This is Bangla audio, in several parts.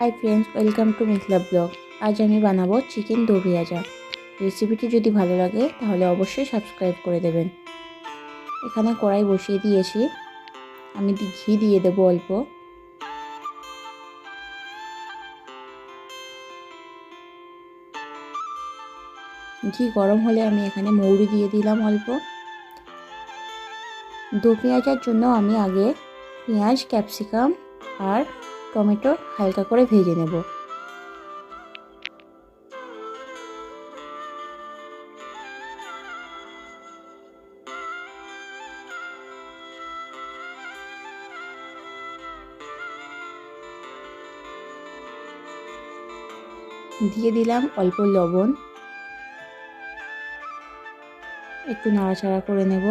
Hi friends, welcome to Mithila blog. আজ আমি বানাবো চিকেন দো পেঁয়াজা। রেসিপিটি যদি ভালো লাগে তাহলে অবশ্যই সাবস্ক্রাইব করে দেবেন। এখানে কড়াই বসিয়ে দিয়েছি, আমি ঘি দিয়ে দেবো অল্প। ঘি গরম হলে আমি এখানে মৌরি দিয়ে দিলাম অল্প। দো পেঁয়াজার জন্য আমি আগে পেঁয়াজ, ক্যাপসিকাম আর টমেটো হালকা করে ভেজে নেব। দিয়ে দিলাম অল্প লবণ, একটু নাড়াচাড়া করে নেব।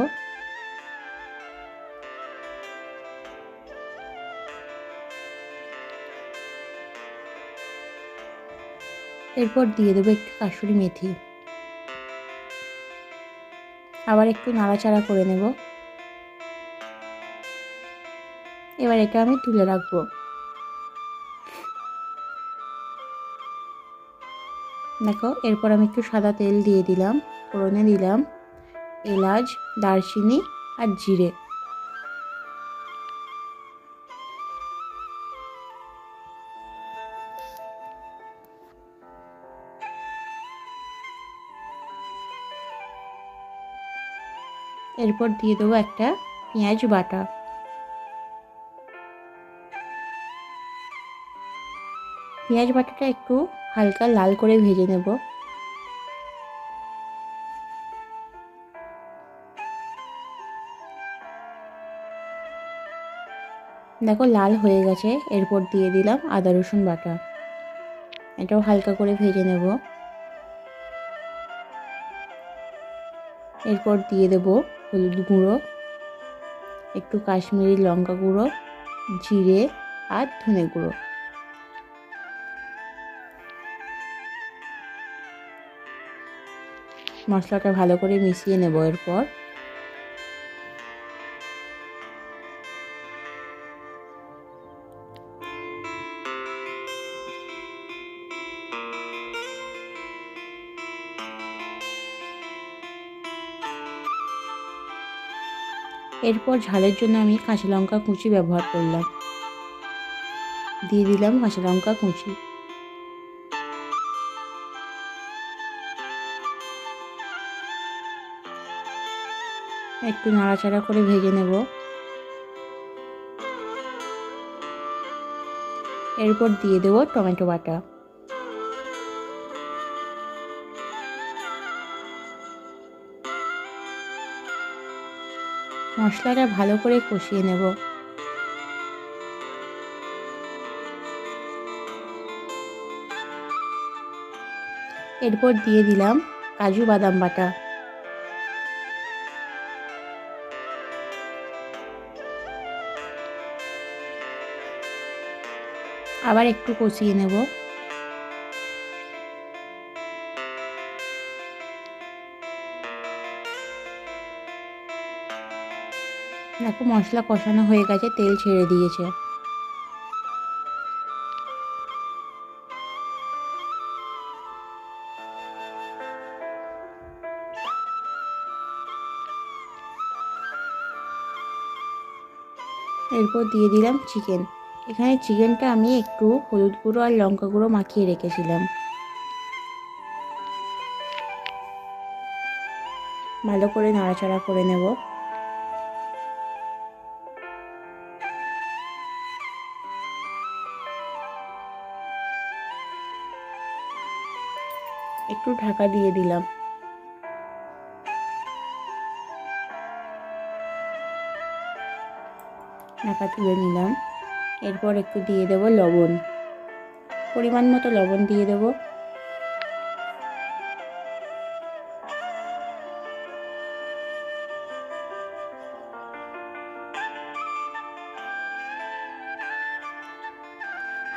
এরপর দিয়ে দেবো একটু কাসুরি মেথি, আবার একটু নাড়াচাড়া করে নেব। এবার এটা আমি তুলে রাখবো। দেখো, এরপর আমি একটু সাদা তেল দিয়ে দিলাম, ফোড়নে দিলাম এলাচ, দারচিনি আর জিরে। এরপর দিয়ে দেবো একটা পেঁয়াজ বাটা। পেঁয়াজ বাটাটা একটু হালকা লাল করে ভেজে নেব। দেখো, লাল হয়ে গেছে। এরপর দিয়ে দিলাম আদা রসুন বাটা, এটাও হালকা করে ভেজে নেব। এরপর দিয়ে দেব হলুদ গুঁড়ো, একটু কাশ্মীরি লঙ্কা গুঁড়ো, জিরে আর ধনে গুঁড়ো। মশলাটা ভালো করে মিশিয়ে নেব। এরপর ঝালের জন্য আমি কাঁচা লঙ্কা কুচি ব্যবহার করলাম, দিয়ে দিলাম কাঁচা লঙ্কা কুচি। একটু নাড়াচাড়া করে ভেজে নেব। এরপর দিয়ে দেব টমেটো বাটা। মশলাটা ভালো করে কষিয়ে নেব। এরপর দিয়ে দিলাম কাজু বাদাম বাটা। আবার একটু কষিয়ে নেব। দেখো, মশলা কষানো হয়ে গেছে, তেল ছেড়ে দিয়েছে। এরপর দিয়ে দিলাম চিকেন। এখানে চিকেনটা আমি একটু হলুদ গুঁড়ো আর লঙ্কা গুঁড়ো মাখিয়ে রেখেছিলাম। ভালো করে নাড়াচাড়া করে নেব। একটু ঢাকা দিয়ে দিলাম। ঢাকা তুলে নিলাম। এরপর একটু দিয়ে দেব লবণ, পরিমাণ মতো লবণ দিয়ে দেব।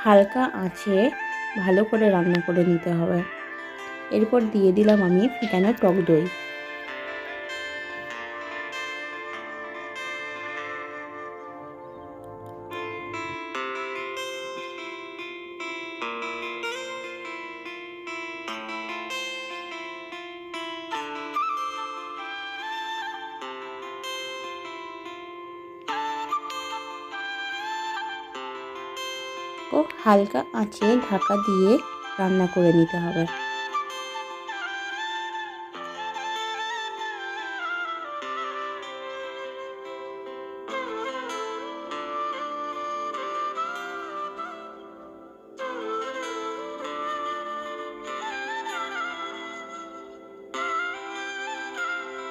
হালকা আঁচে ভালো করে রান্না করে নিতে হবে। এরপর দিয়ে দিলাম আমি ফেটানো টক দই। দেখো হালকা আঁচে ঢাকা দিয়ে রান্না করে নিতে হবে।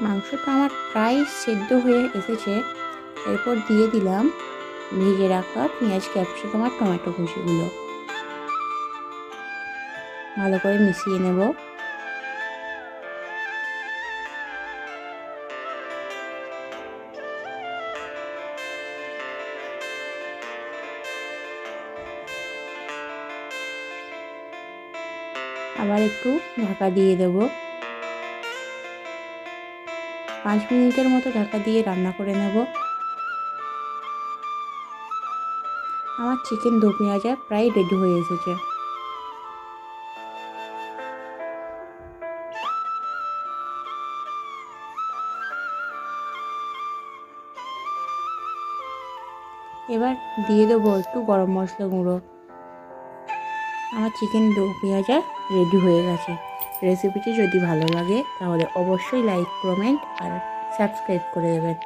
মাংসটা আমার প্রায় সেদ্ধ হয়ে এসেছে। এরপর দিয়ে দিলাম ভেজে রাখা পেঁয়াজ, ক্যাপসিকাম আর টমেটো কুচিগুলো। ভালো করে মিশিয়ে নেব। আবার একটু ঢাকা দিয়ে দেব। 5 মিনিটের মতো ঢাকা দিয়ে রান্না করে নেব। আমার চিকেন দো পেঁয়াজা প্রায় রেডি হয়ে এসেছে। এবার দিয়ে দেবো একটু গরম মশলা গুঁড়ো। আমার চিকেন দো পেঁয়াজা রেডি হয়ে গেছে। রেসিপিটি যদি ভালো লাগে তাহলে অবশ্যই লাইক, কমেন্ট আর সাবস্ক্রাইব করে দেবেন।